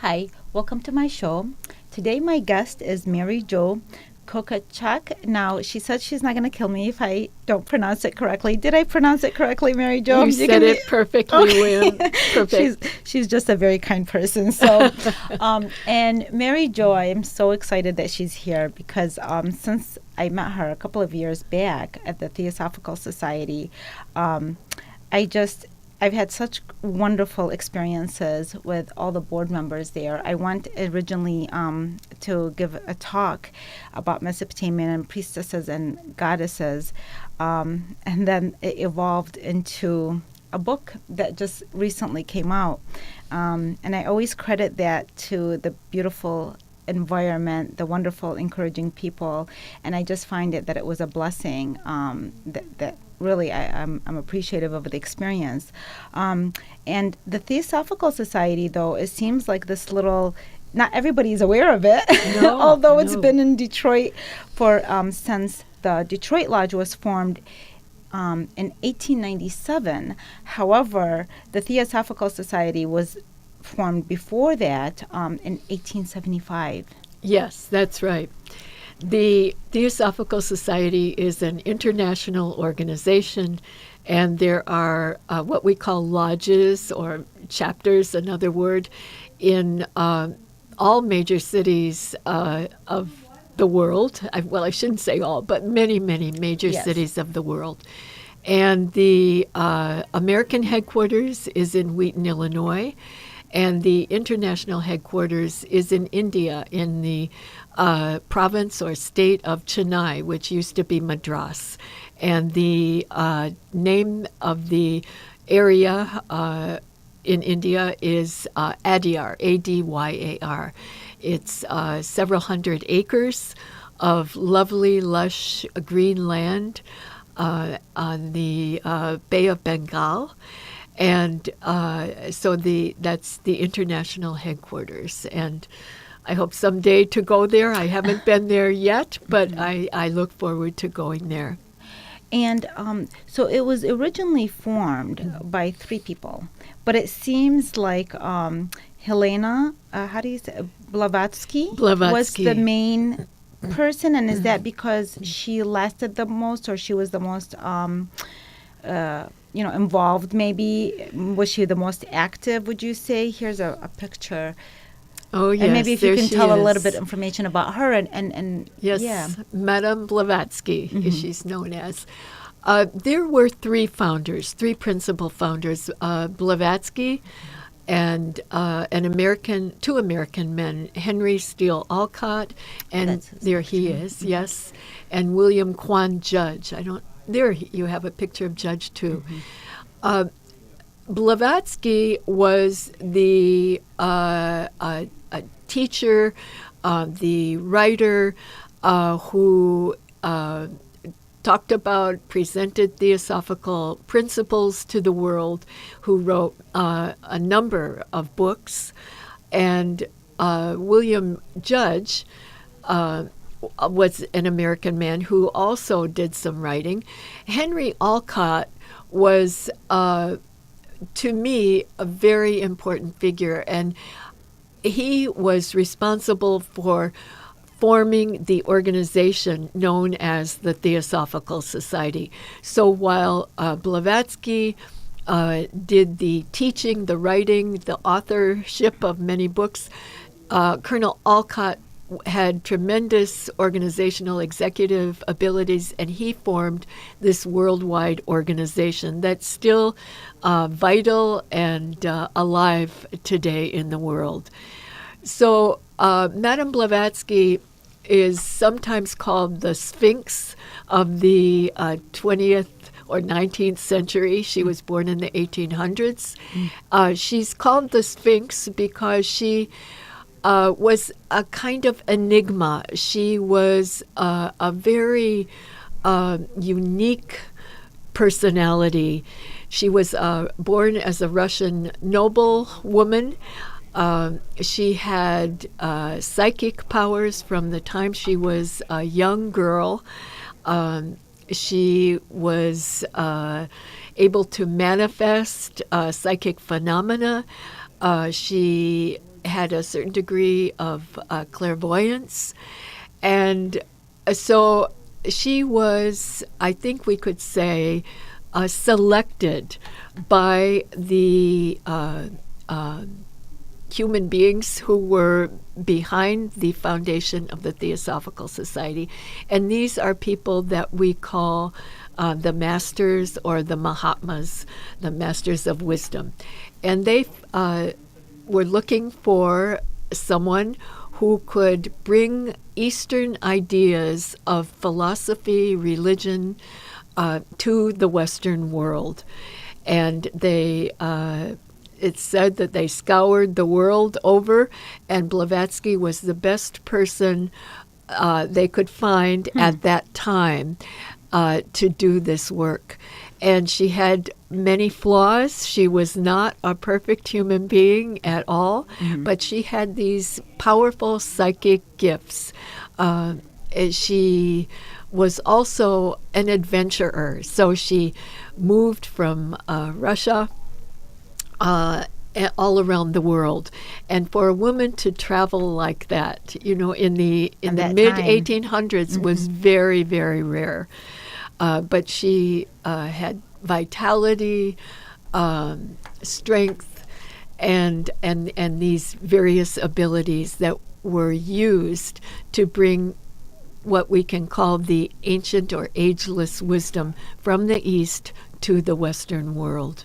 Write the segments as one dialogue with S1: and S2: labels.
S1: Hi, welcome to my show. Today my guest is Mary Jo Kokochak. Now, she said she's not going to kill me if I don't pronounce it correctly. Did I pronounce it correctly, Mary Jo?
S2: You said it perfectly, Wynn. Perfect.
S1: She's just a very kind person. So, and Mary Jo, I am so excited that she's here because since I met her a couple of years back at the Theosophical Society, I've had such wonderful experiences with all the board members there. I went originally to give a talk about Mesopotamian and priestesses and goddesses, and then it evolved into a book that just recently came out. And I always credit that to the beautiful environment, the wonderful, encouraging people, and I just find that it was a blessing that really I'm appreciative of the experience. And the Theosophical Society, though, it seems like this little, not everybody's aware of it, although it's been in Detroit for since the Detroit Lodge was formed in 1897. However, the Theosophical Society was formed before that in 1875.
S2: Yes, that's right. The Theosophical Society is an international organization, and there are what we call lodges or chapters, another word, in all major cities of the world. I shouldn't say all, but many, many major cities of the world. And the American headquarters is in Wheaton, Illinois, and the international headquarters is in India, in the province or state of Chennai, which used to be Madras. And the name of the area in India is Adyar, A-D-Y-A-R. It's several hundred acres of lovely, lush green land on the Bay of Bengal. And so that's the international headquarters. And I hope someday to go there. I haven't been there yet, but I look forward to going there.
S1: And so it was originally formed by three people, but it seems like Helena, how do you say, Blavatsky was the main person. And is that because she lasted the most, or she was the most involved maybe? Was she the most active, would you say? Here's a picture.
S2: Oh, yes.
S1: And maybe if you can tell a little bit of information about her and
S2: yes, yeah. Madame Blavatsky, as she's known as. There were three principal founders, Blavatsky and two American men, Henry Steel Olcott, and there he is, yes, and William Quan Judge. There you have a picture of Judge too. Blavatsky was the a teacher, the writer who presented theosophical principles to the world, who wrote a number of books. And William Judge was an American man who also did some writing. Henry Olcott was, to me, a very important figure, and he was responsible for forming the organization known as the Theosophical Society. So while Blavatsky did the teaching, the writing, the authorship of many books, Colonel Olcott had tremendous organizational executive abilities, and he formed this worldwide organization that's still vital and alive today in the world. So Madame Blavatsky is sometimes called the Sphinx of the 20th or 19th century. She was born in the 1800s. She's called the Sphinx because she was a kind of enigma. She was a very unique personality. She was born as a Russian noblewoman. She had psychic powers from the time she was a young girl. She was able to manifest psychic phenomena. She had a certain degree of clairvoyance. And so she was, I think we could say, selected by the human beings who were behind the foundation of the Theosophical Society. And these are people that we call the masters or the Mahatmas, the masters of wisdom. And they were looking for someone who could bring Eastern ideas of philosophy, religion, to the Western world. And they it's said that they scoured the world over, and Blavatsky was the best person they could find at that time to do this work. And she had many flaws. She was not a perfect human being at all, but she had these powerful psychic gifts. She was also an adventurer. So she moved from Russia all around the world. And for a woman to travel like that, in the mid 1800s was very, very rare. But she had vitality, strength, and these various abilities that were used to bring what we can call the ancient or ageless wisdom from the East to the Western world.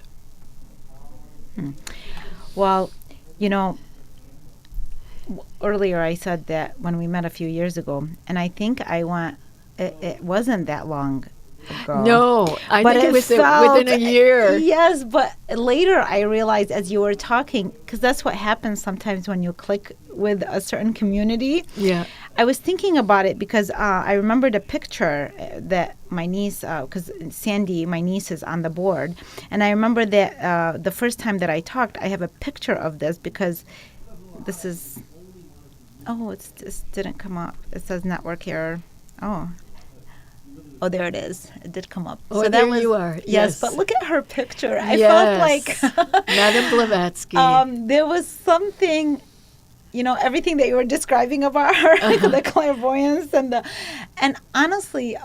S1: Well, earlier I said that when we met a few years ago, and I think it wasn't that long ago.
S2: No, I think it was within a year.
S1: Yes, but later I realized as you were talking, because that's what happens sometimes when you click with a certain community.
S2: Yeah.
S1: I was thinking about it because I remembered a picture that my niece, because Sandy, my niece, is on the board. And I remember that the first time that I talked, I have a picture of this because this is, it just didn't come up. It says network error. Oh, there it is. It did come up.
S2: Oh, so there you are.
S1: Yes, but look at her picture. I felt like
S2: Madame Blavatsky.
S1: There was something, everything that you were describing about her, the clairvoyance and honestly,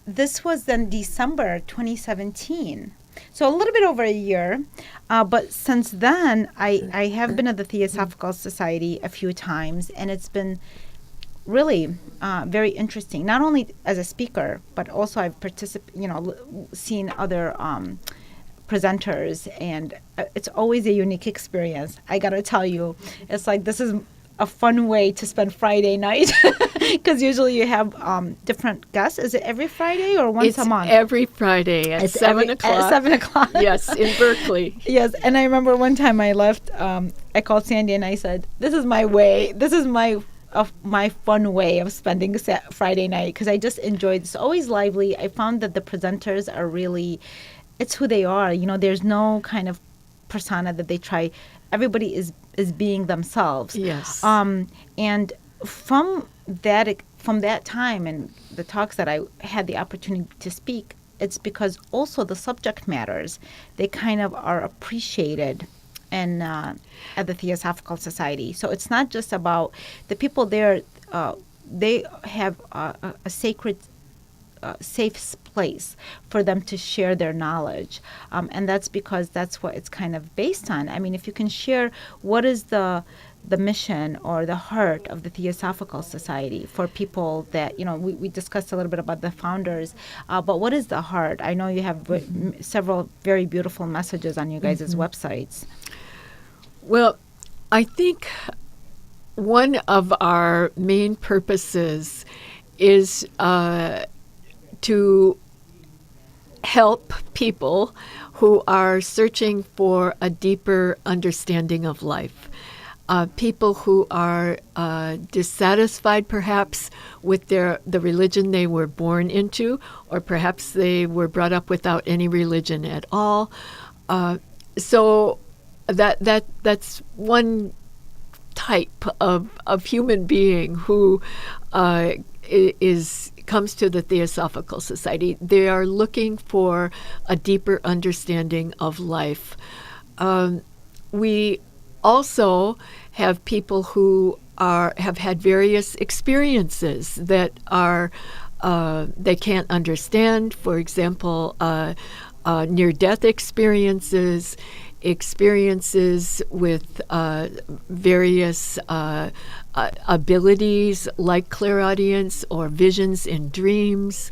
S1: this was in December 2017. So a little bit over a year. But since then, I have been at the Theosophical Society a few times, and it's been really very interesting, not only as a speaker, but also I've seen other presenters, and it's always a unique experience. I gotta tell you, it's like this is a fun way to spend Friday night because usually you have different guests. Is it every Friday or once a month?
S2: It's every Friday at 7 o'clock.
S1: At 7 o'clock.
S2: Yes, in Berkeley.
S1: Yes, and I remember one time I left, I called Sandy and I said, this is my way. This is my fun way of spending Friday night because I just enjoyed it. It's always lively. I found that the presenters are really, it's who they are. There's no kind of persona that they try. Everybody is being themselves.
S2: Yes.
S1: And from that time and the talks that I had the opportunity to speak, it's because also the subject matters. They kind of are appreciated and at the Theosophical Society. So it's not just about the people there. They have a sacred, safe place for them to share their knowledge. And that's because that's what it's kind of based on. I mean, if you can share what is the mission or the heart of the Theosophical Society for people that, we discussed a little bit about the founders, but what is the heart? I know you have several very beautiful messages on you guys' websites.
S2: Well, I think one of our main purposes is to help people who are searching for a deeper understanding of life. People who are dissatisfied perhaps with the religion they were born into, or perhaps they were brought up without any religion at all. So that's one type of human being who comes to the Theosophical Society. They are looking for a deeper understanding of life. we also have people who have had various experiences that are they can't understand. For example, near-death experiences with various abilities like clairaudience or visions in dreams,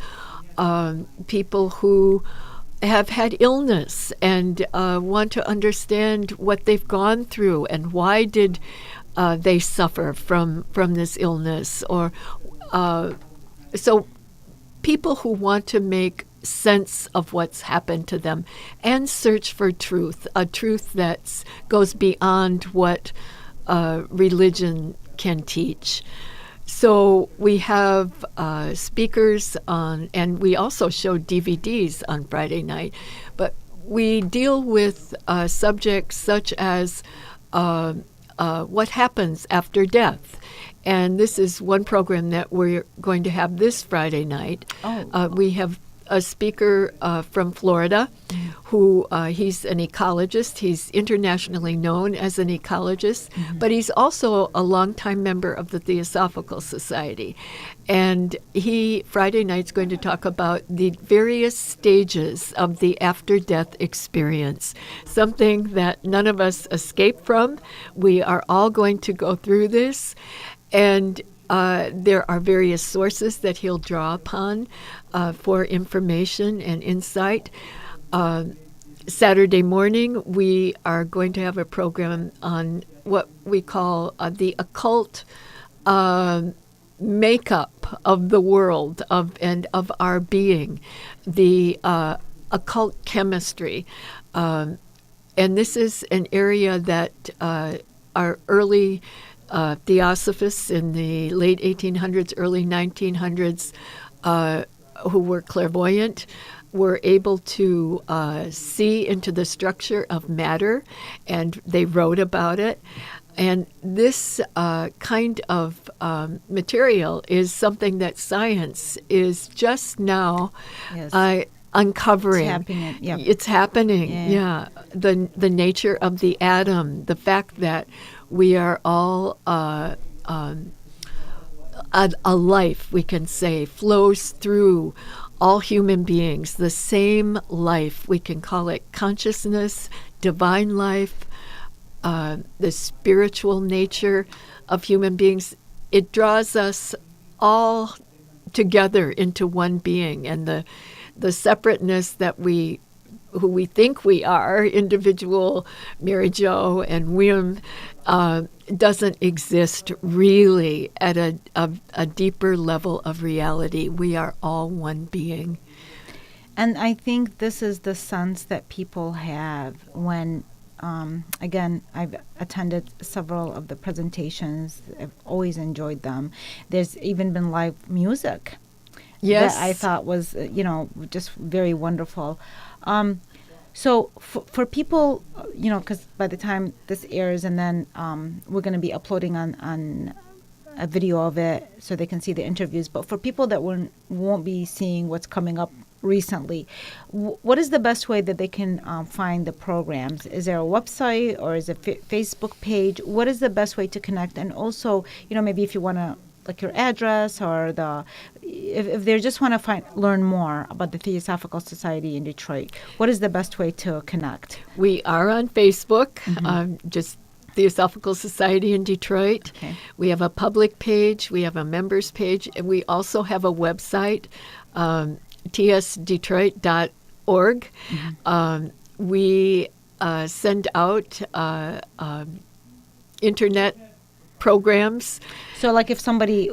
S2: people who have had illness and want to understand what they've gone through and why did they suffer from this illness, or so people who want to make sense of what's happened to them and search for truth, a truth that goes beyond what religion can teach. So we have speakers on, and we also show DVDs on Friday night, but we deal with subjects such as what happens after death. And this is one program that we're going to have this Friday night. We have a speaker from Florida who he's an ecologist. He's internationally known as an ecologist, but he's also a longtime member of the Theosophical Society. And he, Friday night's going to talk about the various stages of the after-death experience, something that none of us escape from. We are all going to go through this. And there are various sources that he'll draw upon for information and insight. Saturday morning, we are going to have a program on what we call the occult makeup of the world and of our being, the occult chemistry. And this is an area that our early Theosophists in the late 1800s, early 1900s, who were clairvoyant, were able to see into the structure of matter, and they wrote about it. And this kind of material is something that science is just now uncovering. It's happening. Yeah. The nature of the atom, the fact that we are all a life, we can say, flows through all human beings. The same life, we can call it consciousness, divine life, the spiritual nature of human beings. It draws us all together into one being, and the separateness that who we think we are, individual Mary Jo and William, doesn't exist really at a deeper level of reality. We are all one being.
S1: And I think this is the sense that people have when, again, I've attended several of the presentations. I've always enjoyed them. There's even been live music.
S2: Yes.
S1: That I thought was, just very wonderful. So for people, because by the time this airs, and then we're going to be uploading on a video of it so they can see the interviews. But for people that won't be seeing what's coming up recently, what is the best way that they can find the programs? Is there a website or is it Facebook page? What is the best way to connect? And also, maybe if you want to, like your address or if they just want to learn more about the Theosophical Society in Detroit, what is the best way to connect?
S2: We are on Facebook, just Theosophical Society in Detroit.
S1: Okay. We
S2: We have a public page. We have a members page. And we also have a website, tsdetroit.org. We send out internet programs.
S1: So like if somebody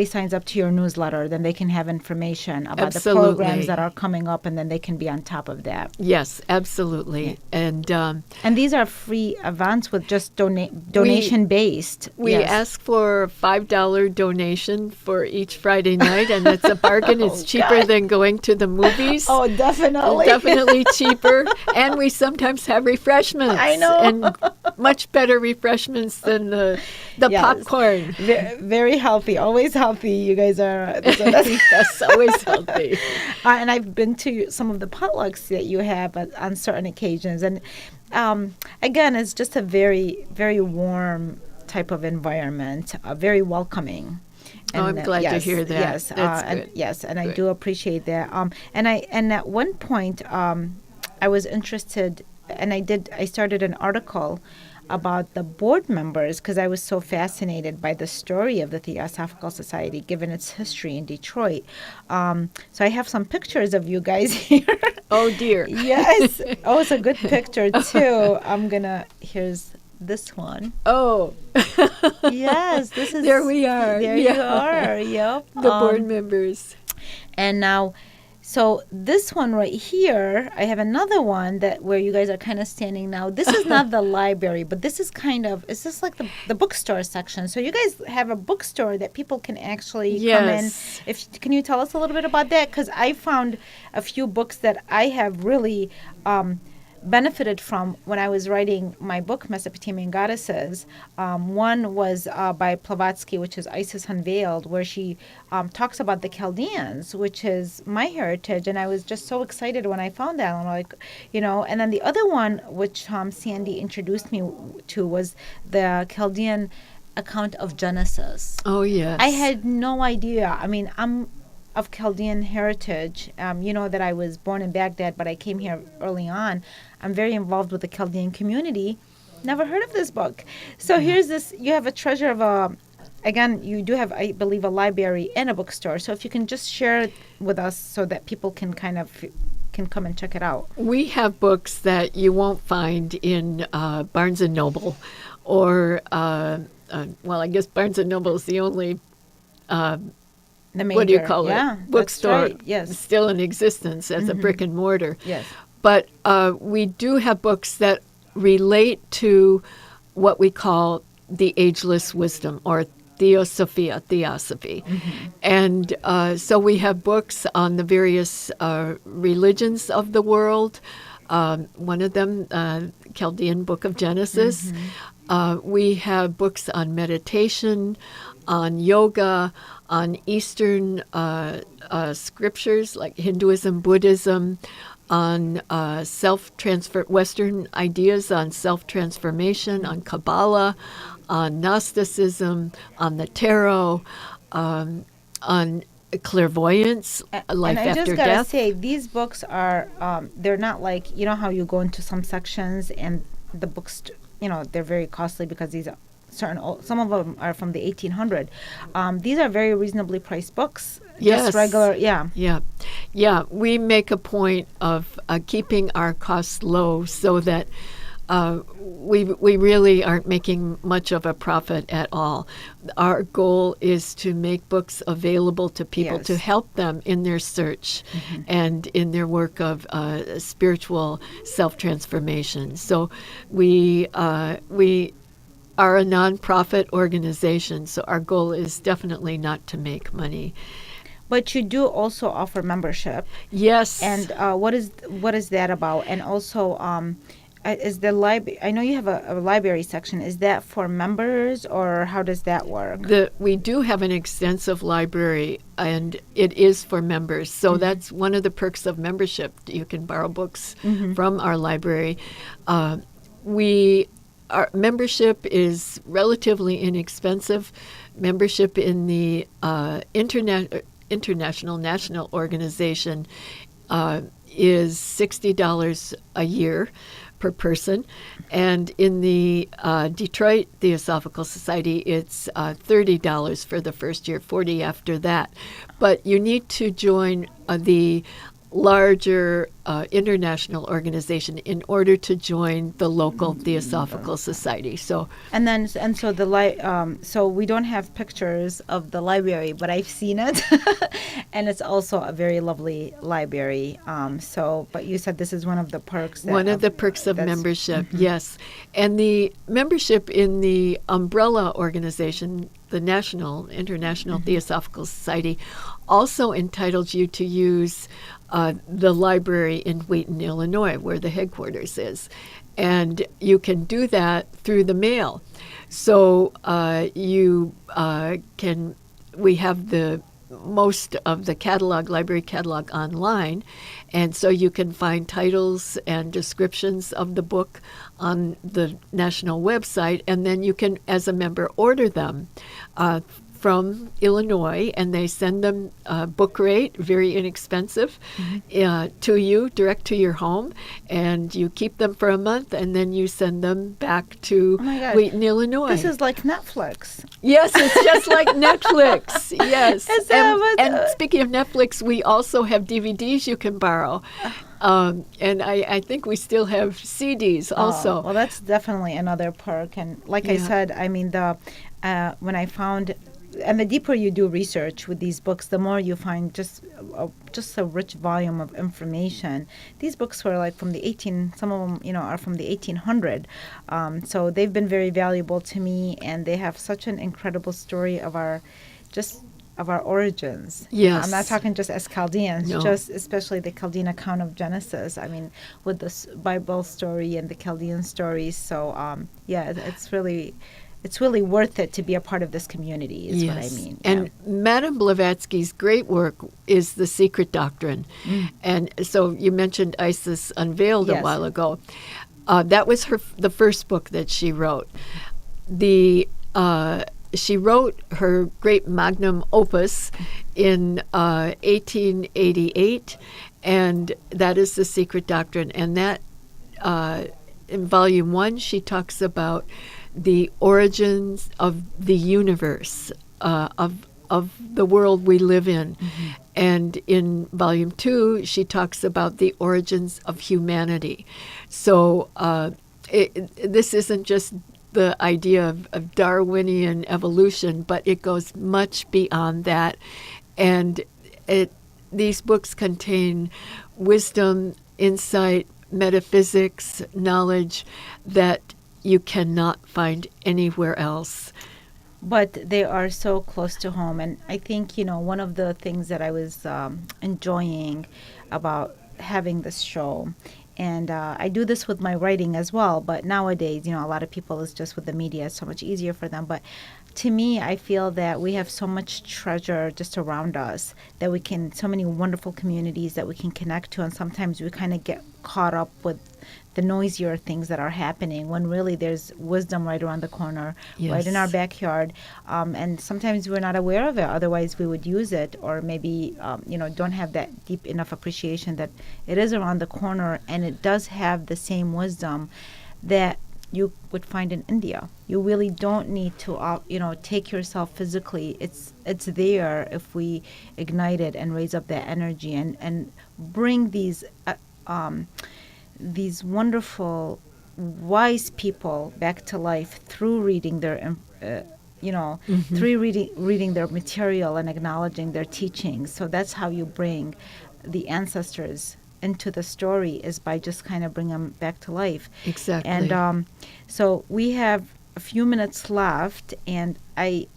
S1: signs up to your newsletter, then they can have information about
S2: Absolutely.
S1: the programs that are coming up, and then they can be on top of that.
S2: Yes, absolutely.
S1: Yeah. And these are free events with just donation based.
S2: We ask for a $5 donation for each Friday night, and it's a bargain. It's cheaper than going to the movies.
S1: Oh, definitely.
S2: Definitely cheaper. And we sometimes have refreshments.
S1: I know.
S2: And much better refreshments than the
S1: Yes.
S2: popcorn.
S1: very healthy, always healthy. You guys are. So
S2: Yes, always healthy.
S1: And I've been to some of the potlucks that you have on certain occasions, and again, it's just a very, very warm type of environment, very welcoming.
S2: And, I'm glad to hear that.
S1: Yes,
S2: That's good.
S1: and
S2: Good.
S1: I do appreciate that. And at one point, I was interested, and I started an article about the board members because I was so fascinated by the story of the Theosophical Society, given its history in Detroit. So I have some pictures of you guys here.
S2: Oh, dear.
S1: Yes. Oh, it's a good picture, too. Here's this one.
S2: Oh.
S1: Yes, this is.
S2: There we are.
S1: There
S2: Yeah.
S1: you are. Yep.
S2: The board members.
S1: And now, so this one right here, I have another one where you guys are kind of standing now. This is not the library, but this is is this like the bookstore section? So you guys have a bookstore that people can actually come in. Can you tell us a little bit about that? Because I found a few books that I have really benefited from when I was writing my book, Mesopotamian Goddesses. One was by Blavatsky, which is Isis Unveiled, where she talks about the Chaldeans, which is my heritage. And I was just so excited when I found that. I'm like, and then the other one, which Sandy introduced me to, was the Chaldean account of Genesis.
S2: Oh, yes.
S1: I had no idea. I mean, I'm of Chaldean heritage. That I was born in Baghdad, but I came here early on. I'm very involved with the Chaldean community. Never heard of this book. So here's this. You have a treasure of again, you do have, I believe, a library and a bookstore. So if you can just share it with us so that people can kind of can come and check it out.
S2: We have books that you won't find in Barnes & Noble or, well, I guess Barnes & Noble is the only
S1: The major,
S2: what do you call
S1: yeah,
S2: it? Bookstore.
S1: Right, yes.
S2: Still in existence as a brick and mortar.
S1: Yes.
S2: But we do have books that relate to what we call the ageless wisdom, or theosophy. And so we have books on the various religions of the world. One of them, Chaldean Book of Genesis. We have books on meditation, on yoga, on Eastern scriptures like Hinduism, Buddhism, on Western ideas on self-transformation, on Kabbalah, on Gnosticism, on the tarot, on clairvoyance, life after death.
S1: And I just gotta say, these books are, they're not like, how you go into some sections and the books, they're very costly because these are some of them are from the 1800s. These are very reasonably priced books.
S2: Yes.
S1: Just regular, yeah.
S2: Yeah. We make a point of keeping our costs low so that we really aren't making much of a profit at all. Our goal is to make books available to people to help them in their search and in their work of spiritual self-transformation. So we are a nonprofit organization, so our goal is definitely not to make money.
S1: But you do also offer membership.
S2: Yes.
S1: And what is that about? And also, is the library? I know you have a library section. Is that for members, or how does that work?
S2: We do have an extensive library, and it is for members. So that's one of the perks of membership. You can borrow books from our library. Our membership is relatively inexpensive. Membership in the International National Organization is $60 a year per person. And in the Detroit Theosophical Society, it's $30 for the first year, $40 after that. But you need to join the larger international organization in order to join the local Theosophical Society. So
S1: so we don't have pictures of the library, but I've seen it, and it's also a very lovely library. But you said this is one of the perks.
S2: One of the perks of membership, yes, and the membership in the umbrella organization, the International Theosophical Society, also entitles you to use the library in Wheaton, Illinois, where the headquarters is. And you can do that through the mail. So we have most of the library catalog online, and so you can find titles and descriptions of the book on the national website, and then you can, as a member, order them from Illinois, and they send them book rate, very inexpensive, to you, direct to your home, and you keep them for a month, and then you send them back to Wheaton, Illinois.
S1: This is like Netflix.
S2: Yes, it's just like Netflix. Yes.
S1: And
S2: speaking of Netflix, we also have DVDs you can borrow. And I think we still have CDs also.
S1: Well, that's definitely another perk. And like I said, I mean, when I found, and the deeper you do research with these books, the more you find just a rich volume of information. These books were like from some of them, are from the 1800. So they've been very valuable to me, and they have such an incredible story of our origins.
S2: Yes.
S1: I'm not talking just as Chaldeans,
S2: No.
S1: just especially the Chaldean account of Genesis. I mean, with the Bible story and the Chaldean stories. So, it's really worth it to be a part of this community, is what I mean.
S2: And Madame Blavatsky's great work is The Secret Doctrine. And so you mentioned Isis Unveiled a while ago. That was the first book that she wrote. She wrote her great magnum opus in 1888, and that is The Secret Doctrine. And that, in Volume 1, she talks about the origins of the universe, of the world we live in. And in Volume 2, she talks about the origins of humanity. So this isn't just the idea of Darwinian evolution, but it goes much beyond that. And these books contain wisdom, insight, metaphysics, knowledge that you cannot find anywhere else.
S1: But they are so close to home. And I think, one of the things that I was enjoying about having this show, and I do this with my writing as well, but nowadays, a lot of people, it's just with the media, it's so much easier for them. But to me, I feel that we have so much treasure just around us, that so many wonderful communities that we can connect to, and sometimes we kind of get caught up with the noisier things that are happening, when really there's wisdom right around the corner, right in our backyard. And sometimes we're not aware of it, otherwise we would use it, or maybe, don't have that deep enough appreciation that it is around the corner, and it does have the same wisdom that you would find in India. You really don't need to, take yourself physically. It's there if we ignite it and raise up that energy and bring these wonderful, wise people back to life through reading their, through reading their material and acknowledging their teachings. So that's how you bring the ancestors into the story, is by just kind of bring them back to life.
S2: Exactly.
S1: And so we have a few minutes left, and I'm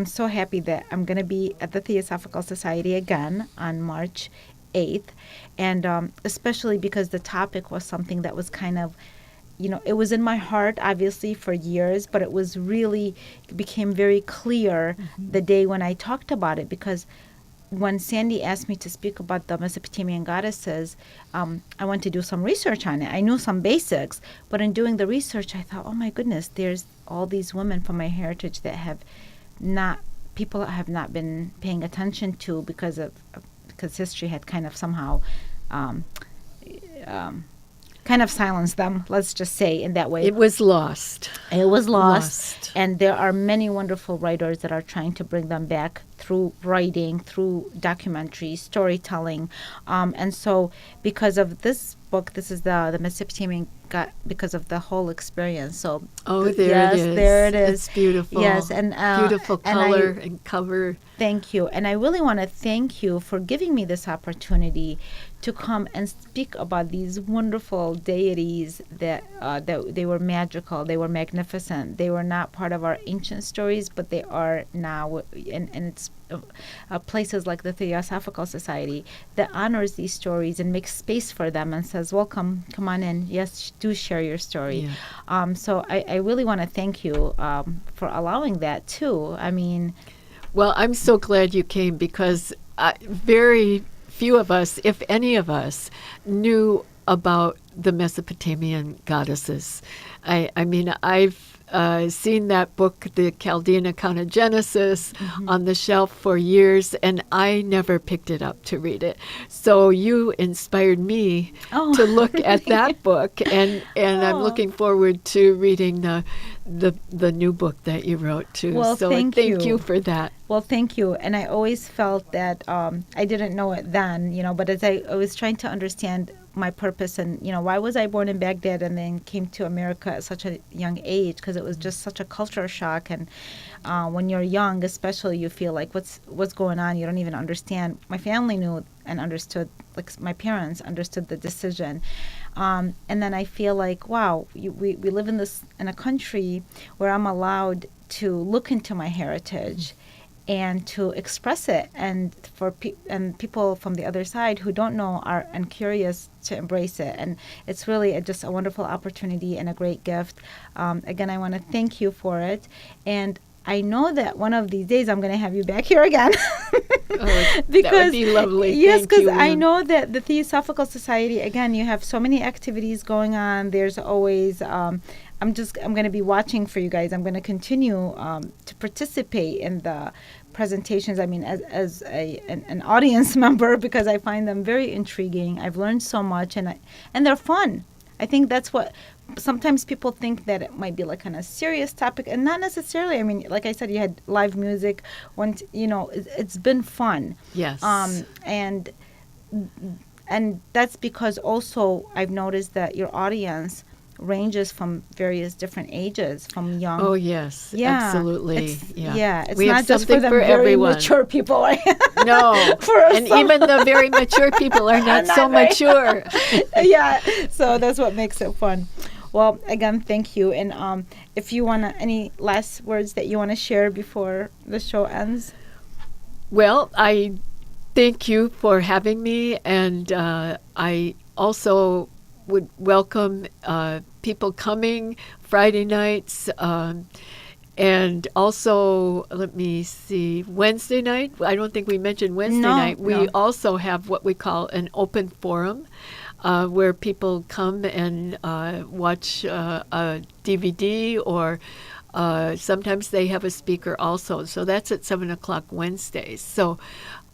S1: so happy that I'm going to be at the Theosophical Society again on March 8th, and especially because the topic was something that was kind of, it was in my heart, obviously, for years, but it became very clear the day when I talked about it, because when Sandy asked me to speak about the Mesopotamian goddesses, I went to do some research on it. I knew some basics, but in doing the research, I thought, oh my goodness, there's all these women from my heritage that people have not been paying attention to because history had kind of somehow kind of silenced them, let's just say, in that way.
S2: It was lost.
S1: It was lost. And there are many wonderful writers that are trying to bring them back through writing, through documentaries, storytelling. And so because of this book, this is the Mesopotamian because of the whole experience. So
S2: there
S1: yes,
S2: it is.
S1: There it is.
S2: It's beautiful.
S1: Yes, and
S2: beautiful color and cover.
S1: Thank you. And I really want to thank you for giving me this opportunity to come and speak about these wonderful deities that they were magical, they were magnificent. They were not part of our ancient stories, but they are now, and it's places like the Theosophical Society that honors these stories and makes space for them and says, welcome, come on in. Yes, do share your story.
S2: Yeah.
S1: So I really want to thank you for allowing that too. I mean,
S2: Well, I'm so glad you came because very few of us, if any of us, knew about the Mesopotamian goddesses. I mean, I've seen that book, The Chaldean Account of Genesis, on the shelf for years, and I never picked it up to read it. So you inspired me to look at that book, and I'm looking forward to reading the new book that you wrote too.
S1: Well,
S2: so
S1: thank
S2: thank
S1: you.
S2: you for that.
S1: Well, thank you. And I always felt that I didn't know it then, but as I was trying to understand my purpose and, why was I born in Baghdad and then came to America at such a young age, because it was just such a culture shock. And when you're young, especially, you feel like what's going on? You don't even understand. My family knew and understood, like my parents understood the decision. And then I feel like, wow, we live in a country where I'm allowed to look into my heritage and to express it, and for people from the other side who don't know are and curious to embrace it. And it's really just a wonderful opportunity and a great gift. Again, I want to thank you for it, and I know that one of these days I'm going to have you back here again.
S2: That
S1: Because
S2: would be lovely.
S1: Yes,
S2: Thank
S1: because
S2: you,
S1: I
S2: Lynn.
S1: know that the Theosophical Society, again, you have so many activities going on. There's always I'm going to be watching for you guys. I'm going to continue to participate in the presentations. I mean, as an audience member, because I find them very intriguing. I've learned so much, and they're fun. I think that's what sometimes people think, that it might be like kind of serious topic, and not necessarily. I mean, like I said, you had live music. It's been fun.
S2: Yes.
S1: And that's because also I've noticed that your audience ranges from various different ages, from young.
S2: Oh yes,
S1: Yeah,
S2: absolutely.
S1: It's
S2: We have
S1: not just for
S2: something
S1: the
S2: for
S1: very
S2: everyone.
S1: mature people. Right?
S2: No,
S1: For us,
S2: and even the very mature people are not so
S1: very-
S2: mature.
S1: Yeah, so that's what makes it fun. Well, again, thank you. And if you want any last words that you want to share before the show ends?
S2: Well, I thank you for having me, and I also would welcome people coming Friday nights, and also, let me see, Wednesday night. I don't think we mentioned Wednesday night. We also have what we call an open forum, where people come and watch a DVD, or sometimes they have a speaker also. So that's at 7 o'clock Wednesdays. So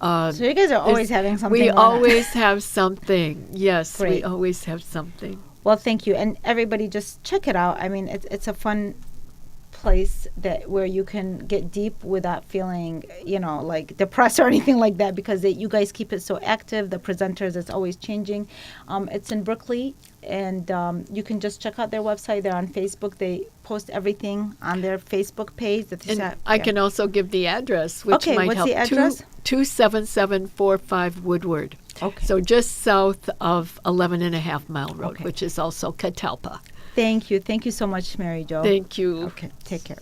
S1: you guys are always having something.
S2: We
S1: going on.
S2: always have something. Yes,
S1: Great.
S2: we always have something.
S1: Well, thank you. And everybody just check it out. I mean, it's a fun place where you can get deep without feeling, like depressed or anything like that, because you guys keep it so active. The presenters, it's always changing. It's in Berkeley, and you can just check out their website. They're on Facebook. They post everything on their Facebook page.
S2: And I can also give the address, which
S1: Okay,
S2: might
S1: what's
S2: help.
S1: the address?
S2: 27745 Woodward.
S1: Okay.
S2: So just south of 11.5 Mile Road,
S1: Okay.
S2: which is also Catalpa.
S1: Thank you. Thank you so much, Mary Jo.
S2: Thank you.
S1: Okay, take care.